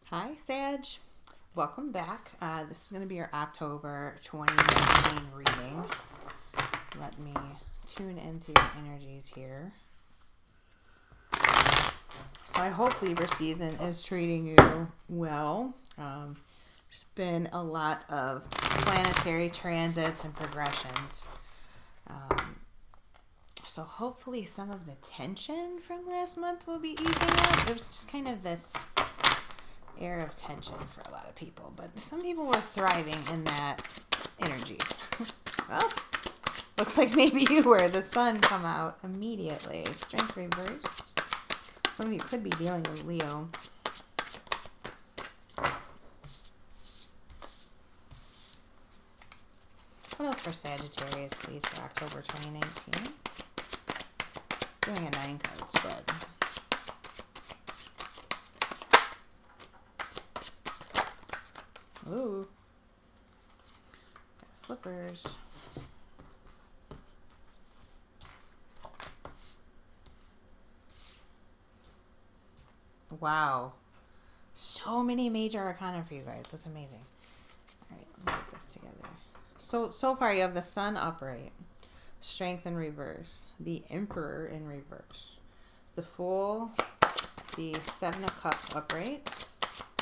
Hi, Sag. Welcome back. This is going to be your October 2019 reading. Let me tune into your energies here. So I hope Libra season is treating you well. There's been a lot of planetary transits and progressions. So hopefully some of the tension from last month will be easing up. It was just kind of this air of tension for a lot of people, but some people were thriving in that energy. Well, looks like maybe you were. The sun come out immediately. Strength reversed. Some of you could be dealing with Leo. What else for Sagittarius, please, for October 2019? Doing a 9-card spread. Ooh. Got flippers. Wow. So many major arcana for you guys. That's amazing. Alright, let me get this together. So far you have the Sun upright. Strength in reverse. The Emperor in reverse. The Fool. The Seven of Cups upright.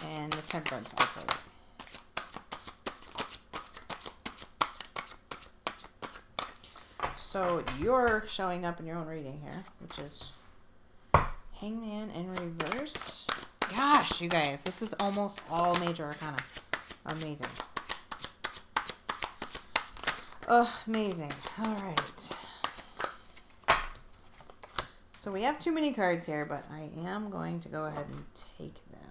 And the Temperance upright. So you're showing up in your own reading here, which is Hangman in reverse. Gosh, you guys, this is almost all major arcana. Amazing. Amazing. All right. So we have too many cards here, but I am going to go ahead and take them.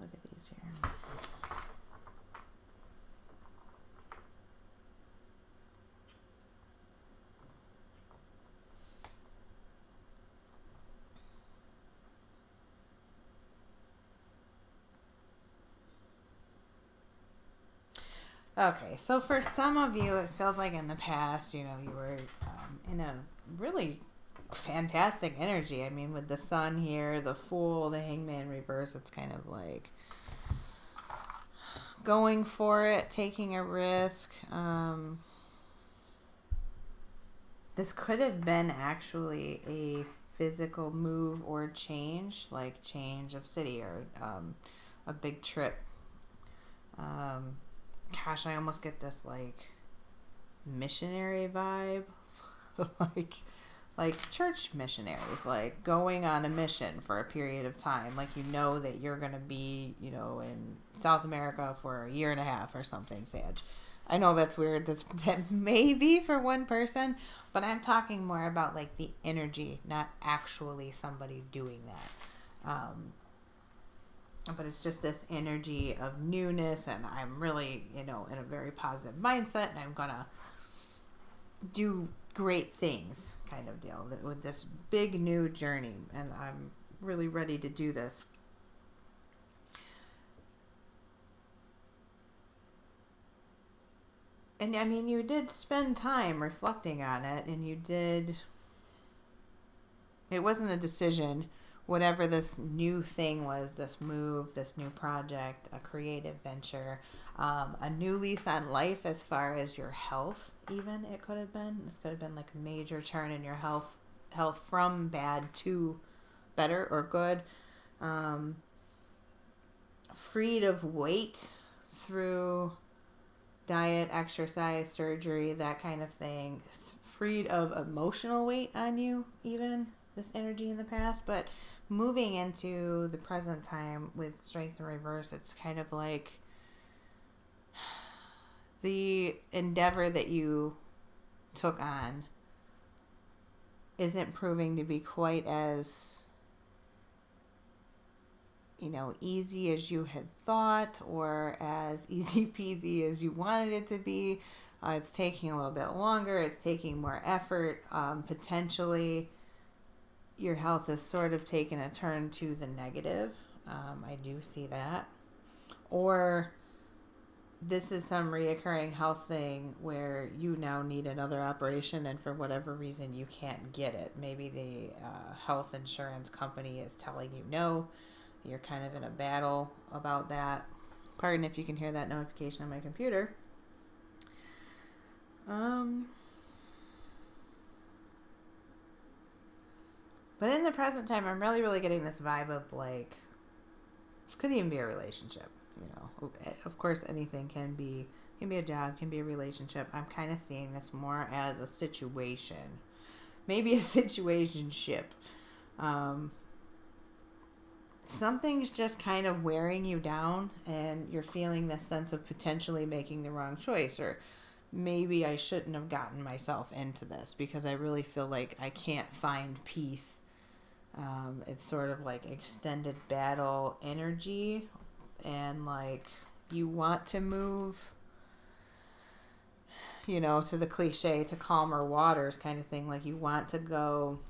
Look at these here. Okay, so for some of you, it feels like in the past, you know, you were in a really fantastic energy. I mean, with the Sun here, the Fool, the Hangman reverse, it's kind of like going for it, taking a risk. This could have been actually a physical move or change, like change of city or a big trip. Gosh, I almost get this like missionary vibe, like church missionaries, like going on a mission for a period of time. Like, you know that you're going to be, you know, in South America for a year and a half or something, Sag. I know that's weird. That may be for one person, but I'm talking more about like the energy, not actually somebody doing that. But it's just this energy of newness, and I'm really, you know, in a very positive mindset, and I'm going to do great things kind of deal with this big new journey, and I'm really ready to do this. And I mean, you did spend time reflecting on it, and it wasn't a decision. Whatever this new thing was, this move, this new project, a creative venture, a new lease on life as far as your health, even, it could have been. This could have been like a major turn in your health from bad to better or good. Freed of weight through diet, exercise, surgery, that kind of thing. Freed of emotional weight on you, even, this energy in the past. But moving into the present time with strength in reverse, it's kind of like the endeavor that you took on isn't proving to be quite as, you know, easy as you had thought, or as easy peasy as you wanted it to be. It's taking a little bit longer. It's taking more effort. Potentially, your health has sort of taken a turn to the negative. I do see that. Or this is some reoccurring health thing where you now need another operation and for whatever reason you can't get it. Maybe the health insurance company is telling you no. You're kind of in a battle about that. Pardon if you can hear that notification on my computer. But in the present time, I'm really, really getting this vibe of like, this could even be a relationship. You know, of course, anything can be a job, can be a relationship. I'm kind of seeing this more as a situation, maybe a situationship. Something's just kind of wearing you down, and you're feeling this sense of potentially making the wrong choice, or maybe I shouldn't have gotten myself into this because I really feel like I can't find peace. It's sort of like extended battle energy, and like you want to move, you know, to the cliche, to calmer waters kind of thing. Like you want to go,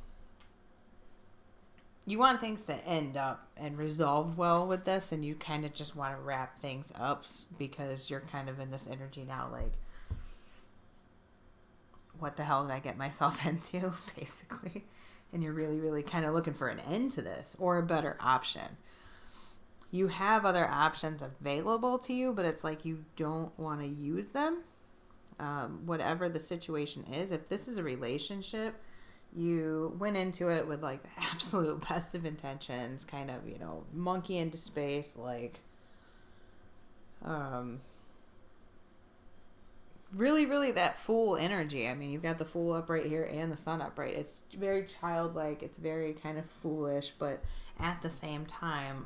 you want things to end up and resolve well with this, and you kind of just want to wrap things up because you're kind of in this energy now, like, what the hell did I get myself into, basically. And you're really, really kind of looking for an end to this or a better option. You have other options available to you, but it's like you don't want to use them. Whatever the situation is, if this is a relationship, you went into it with like the absolute best of intentions, kind of, you know, monkey into space, like, really, really that fool energy. I mean, you've got the fool up right here and the sun up right. It's very childlike. It's very kind of foolish, but at the same time,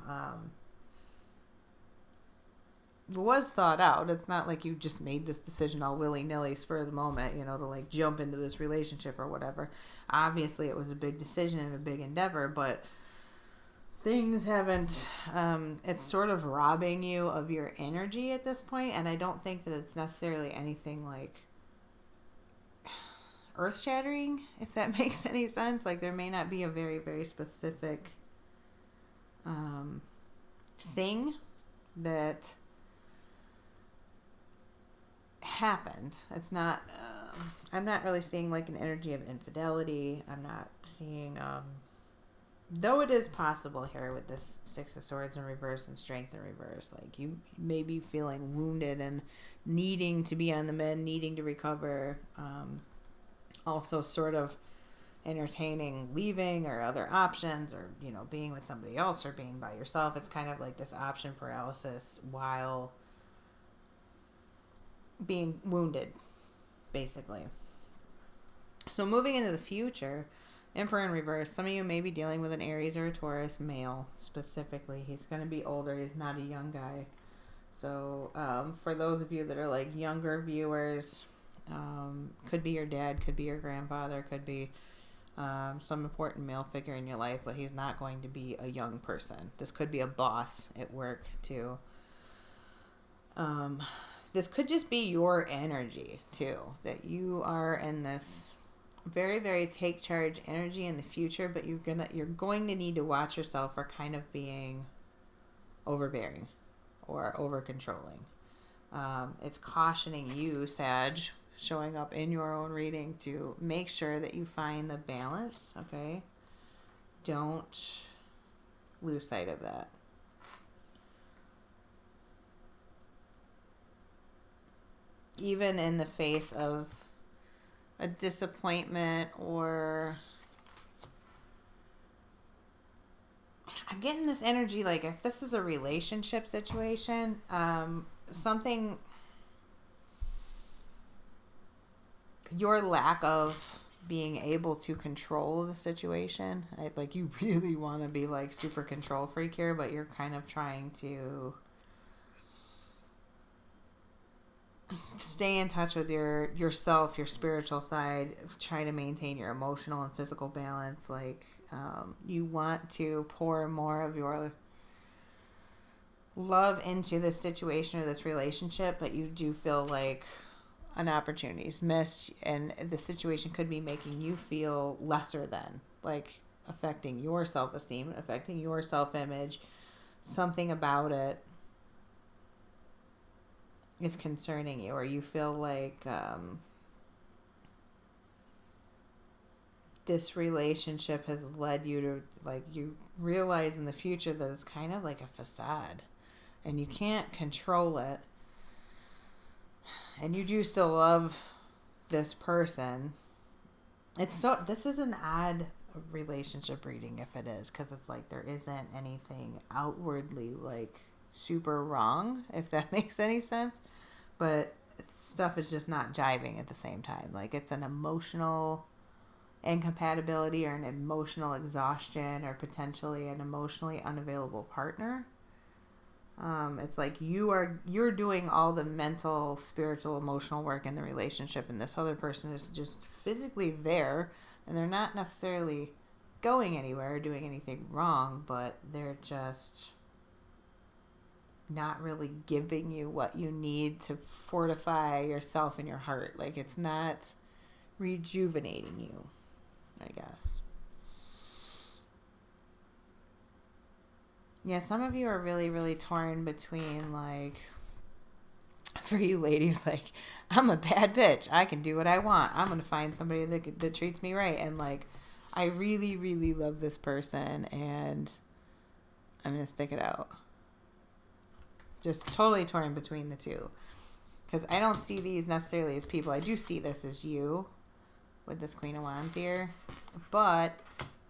it was thought out. It's not like you just made this decision all willy-nilly, spur of the moment, you know, to like jump into this relationship or whatever. Obviously, it was a big decision and a big endeavor, but things haven't, it's sort of robbing you of your energy at this point, and I don't think that it's necessarily anything like earth-shattering, if that makes any sense. Like, there may not be a very, very specific thing that happened. It's not, I'm not really seeing like an energy of infidelity. I'm not seeing, though it is possible here with this Six of Swords in reverse and Strength in reverse, like you may be feeling wounded and needing to be on the mend, needing to recover, also sort of entertaining leaving or other options, or, you know, being with somebody else or being by yourself. It's kind of like this option paralysis while being wounded, basically. So moving into the future, Emperor in reverse, some of you may be dealing with an Aries or a Taurus male specifically. He's going to be older. He's not a young guy. So for those of you that are like younger viewers, could be your dad, could be your grandfather, could be some important male figure in your life, but he's not going to be a young person. This could be a boss at work too. This could just be your energy too, that you are in this very, very take charge energy in the future, but you're going to need to watch yourself for kind of being overbearing or over controlling. It's cautioning you, Sag, showing up in your own reading, to make sure that you find the balance. Okay, don't lose sight of that. Even in the face of a disappointment, or I'm getting this energy like if this is a relationship situation, something, your lack of being able to control the situation, like you really want to be like super control freak here, but you're kind of trying to stay in touch with yourself, your spiritual side, try to maintain your emotional and physical balance. Like, you want to pour more of your love into this situation or this relationship, but you do feel like an opportunity is missed, and the situation could be making you feel lesser than, like affecting your self-esteem, affecting your self-image. something about it is concerning you, or you feel like this relationship has led you to, like, you realize in the future that it's kind of like a facade and you can't control it, and you do still love this person. This is an odd relationship reading if it is, because it's like there isn't anything outwardly like super wrong, if that makes any sense, but stuff is just not jiving at the same time. Like, it's an emotional incompatibility or an emotional exhaustion or potentially an emotionally unavailable partner. It's like you're doing all the mental, spiritual, emotional work in the relationship, and this other person is just physically there, and they're not necessarily going anywhere or doing anything wrong, but they're just not really giving you what you need to fortify yourself and your heart. Like, it's not rejuvenating you, I guess. Yeah, some of you are really, really torn between, like, for you ladies, like, I'm a bad bitch. I can do what I want. I'm going to find somebody that treats me right. And, like, I really, really love this person, and I'm going to stick it out. Just totally torn between the two. Because I don't see these necessarily as people. I do see this as you with this Queen of Wands here. But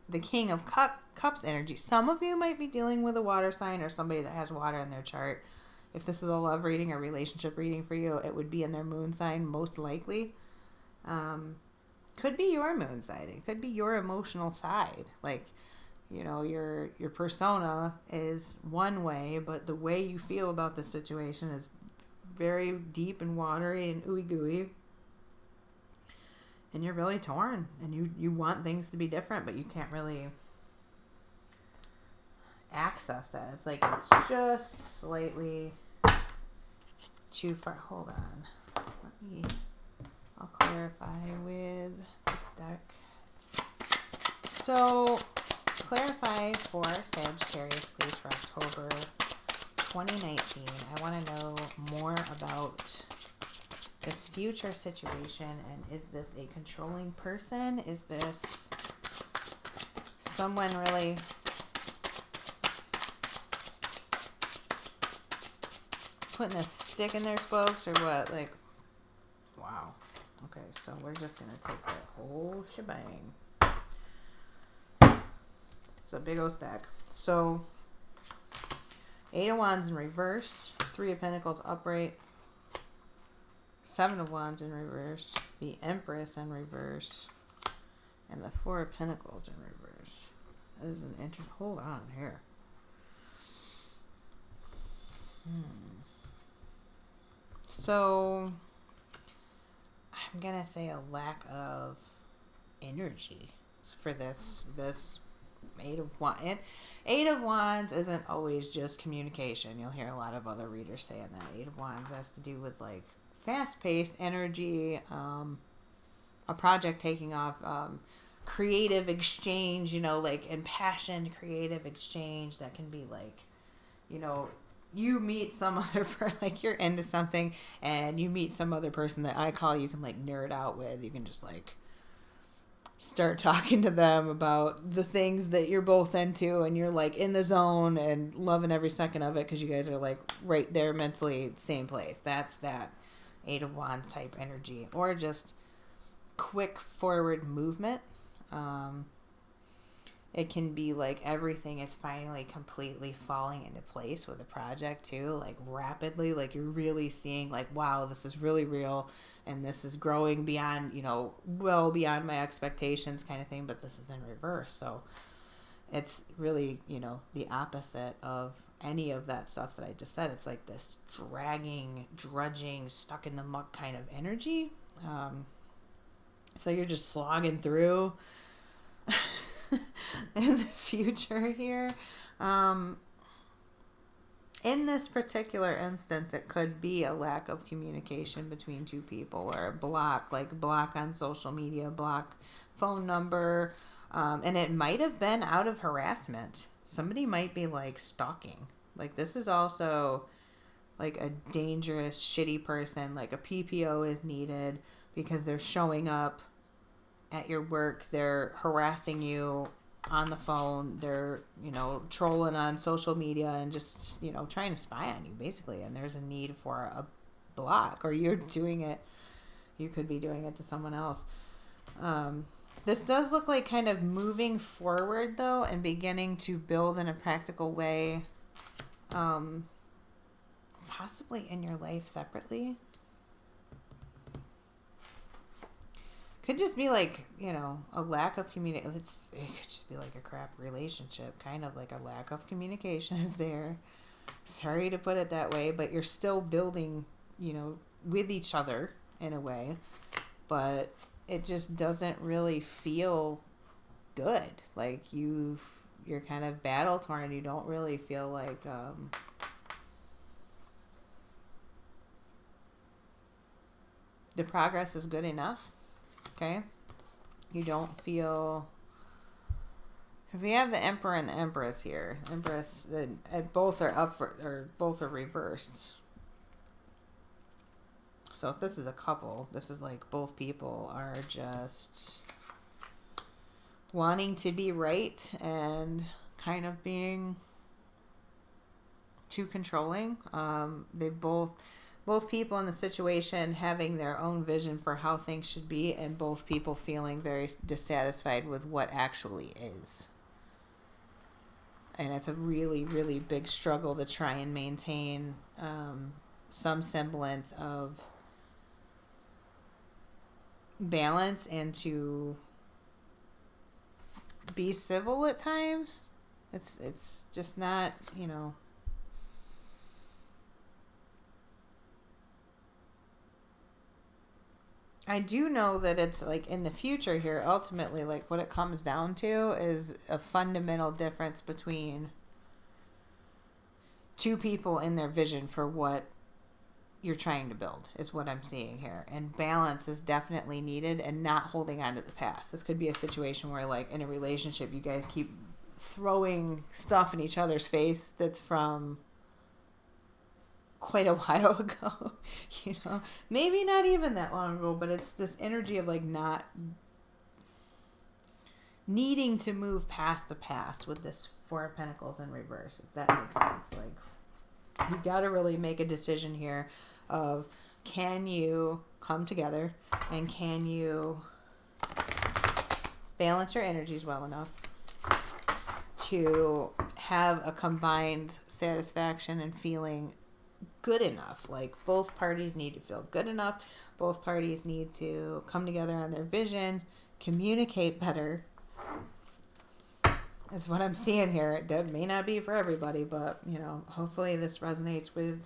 the King of Cups energy. Some of you might be dealing with a water sign or somebody that has water in their chart. If this is a love reading or relationship reading for you, it would be in their moon sign, most likely. Could be your moon side. It could be your emotional side. Like, you know, your persona is one way, but the way you feel about the situation is very deep and watery and ooey gooey. And you're really torn, and you want things to be different, but you can't really access that. It's like it's just slightly too far. Hold on. I'll clarify with this deck. So, clarify for Sagittarius, please, for October 2019. I want to know more about this future situation, and is this a controlling person? Is this someone really putting a stick in their spokes, or what? Like, wow. Okay, so we're just gonna take that whole shebang. It's a big old stack. So, 8 of Wands in reverse, 3 of Pentacles upright, 7 of Wands in reverse, the Empress in reverse, and the 4 of Pentacles in reverse. That is an interesting. Hold on here. So, I'm gonna say a lack of energy for this 8 of Wands. And 8 of Wands isn't always just communication. You'll hear a lot of other readers saying that. 8 of Wands has to do with, like, fast-paced energy, a project taking off, creative exchange, you know, like impassioned creative exchange that can be like, you know, you meet some other person, like you're into something, and you meet some other person that I call you can like nerd out with. You can just like start talking to them about the things that you're both into, and you're like in the zone and loving every second of it because you guys are like right there mentally, same place. That's that 8 of Wands type energy, or just quick forward movement. It can be like everything is finally completely falling into place with a project too, like rapidly, like you're really seeing like, wow, this is really real, and this is growing beyond, you know, well beyond my expectations kind of thing, but this is in reverse. So it's really, you know, the opposite of any of that stuff that I just said. It's like this dragging, drudging, stuck in the muck kind of energy. So you're just slogging through in the future here. In this particular instance, it could be a lack of communication between two people, or a block, like block on social media, block phone number, and it might have been out of harassment. Somebody might be like stalking, Like, this is also like a dangerous, shitty person. Like, a PPO is needed because they're showing up at your work, they're harassing you on the phone, they're, you know, trolling on social media and just, you know, trying to spy on you, basically. And there's a need for a block, or you're doing it, you could be doing it to someone else. This does look like kind of moving forward, though, and beginning to build in a practical way, possibly in your life separately. Could just be like, you know, a lack of communication. It could just be like a crap relationship. Kind of like a lack of communication is there. Sorry to put it that way, but you're still building, you know, with each other in a way. But it just doesn't really feel good. Like, you're kind of battle torn. You don't really feel like the progress is good enough. Okay, you don't feel, because we have the Emperor and the Empress here. Empress, both are up or both are reversed. So if this is a couple, this is like both people are just wanting to be right and kind of being too controlling. They both people in the situation having their own vision for how things should be, and both people feeling very dissatisfied with what actually is. And it's a really, really big struggle to try and maintain some semblance of balance and to be civil at times. It's just not, you know. I do know that it's like in the future here, ultimately, like what it comes down to is a fundamental difference between two people in their vision for what you're trying to build, is what I'm seeing here. And balance is definitely needed, and not holding on to the past. This could be a situation where, like, in a relationship, you guys keep throwing stuff in each other's face that's from quite a while ago, you know, maybe not even that long ago, but it's this energy of like not needing to move past the past with this Four of Pentacles in reverse, if that makes sense. Like, you got to really make a decision here of, can you come together and can you balance your energies well enough to have a combined satisfaction and feeling good enough. Like, both parties need to feel good enough. Both parties need to come together on their vision, communicate better. Is what I'm seeing here. That may not be for everybody, but, you know, hopefully this resonates with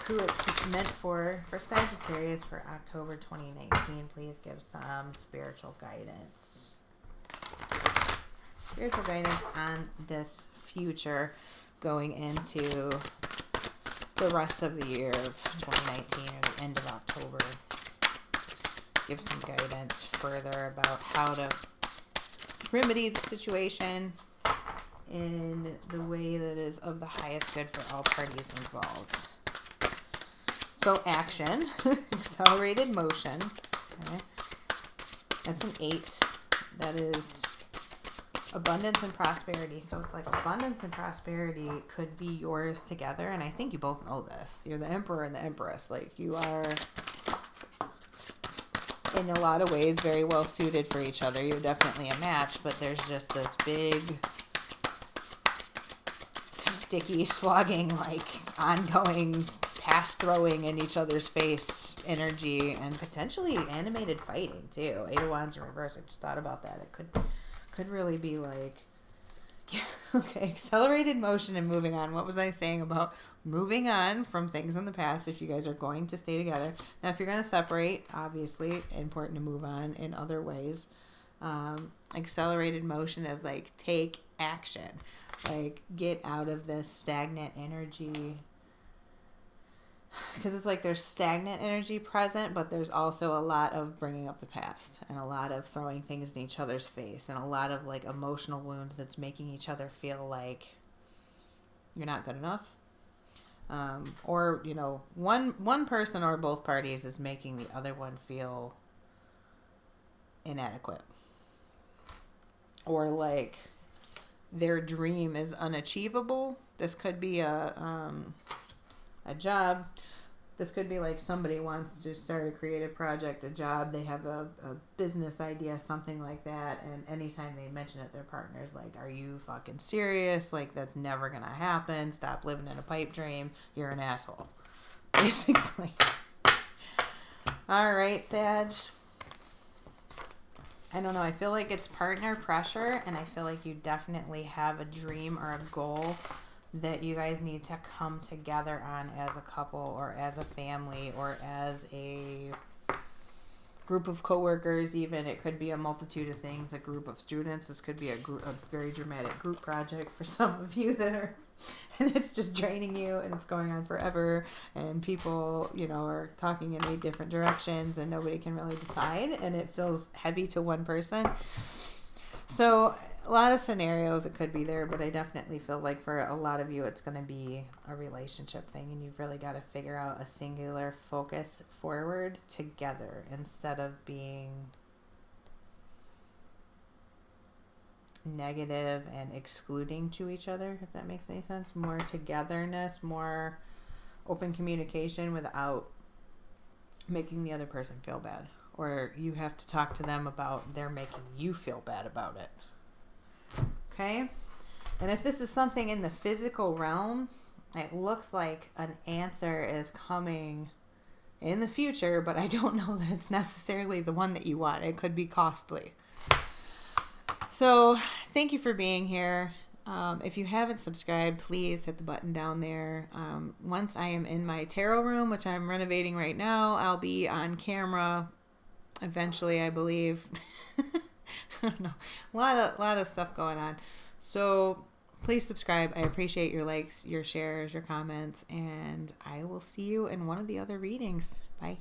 who it's meant for Sagittarius for October 2019. Please give some spiritual guidance. Spiritual guidance on this future going into the rest of the year of 2019, or the end of October. Give some guidance further about how to remedy the situation in the way that is of the highest good for all parties involved. So, action. Accelerated motion. Okay. That's an 8. That is abundance and prosperity. So it's like abundance and prosperity could be yours together. And I think you both know this. You're the Emperor and the Empress. Like, you are, in a lot of ways, very well suited for each other. You're definitely a match, but there's just this big, sticky, slogging, like, ongoing past throwing in each other's face energy, and potentially animated fighting too. 8 of Wands in reverse. I just thought about that. It could really be like, yeah, okay, accelerated motion and moving on. What was I saying about moving on from things in the past if you guys are going to stay together? Now, if you're going to separate, obviously, important to move on in other ways. Accelerated motion is like, take action. Like, get out of this stagnant energy. Because it's like there's stagnant energy present, but there's also a lot of bringing up the past and a lot of throwing things in each other's face and a lot of like emotional wounds that's making each other feel like you're not good enough. Or, you know, one person or both parties is making the other one feel inadequate, or like their dream is unachievable. This could be a job. This could be like somebody wants to start a creative project, a job, they have a business idea, something like that, and anytime they mention it, their partner's like, are you fucking serious? Like, that's never gonna happen. Stop living in a pipe dream. You're an asshole. Basically. Alright, Sag. I don't know. I feel like it's partner pressure, and I feel like you definitely have a dream or a goal that you guys need to come together on as a couple or as a family or as a group of coworkers. Even it could be a multitude of things, a group of students. This could be a very dramatic group project for some of you that are, and it's just draining you and it's going on forever, and people, you know, are talking in 8 different directions and nobody can really decide, and it feels heavy to one person. So a lot of scenarios it could be there, but I definitely feel like for a lot of you it's going to be a relationship thing, and you've really got to figure out a singular focus forward together instead of being negative and excluding to each other, if that makes any sense. More togetherness, more open communication without making the other person feel bad, or you have to talk to them about they're making you feel bad about it. Okay? And if this is something in the physical realm, it looks like an answer is coming in the future, but I don't know that it's necessarily the one that you want. It could be costly. So thank you for being here. If you haven't subscribed, please hit the button down there. Once I am in my tarot room, which I'm renovating right now, I'll be on camera eventually, I believe. I don't know. A lot of stuff going on. So please subscribe. I appreciate your likes, your shares, your comments, and I will see you in one of the other readings. Bye.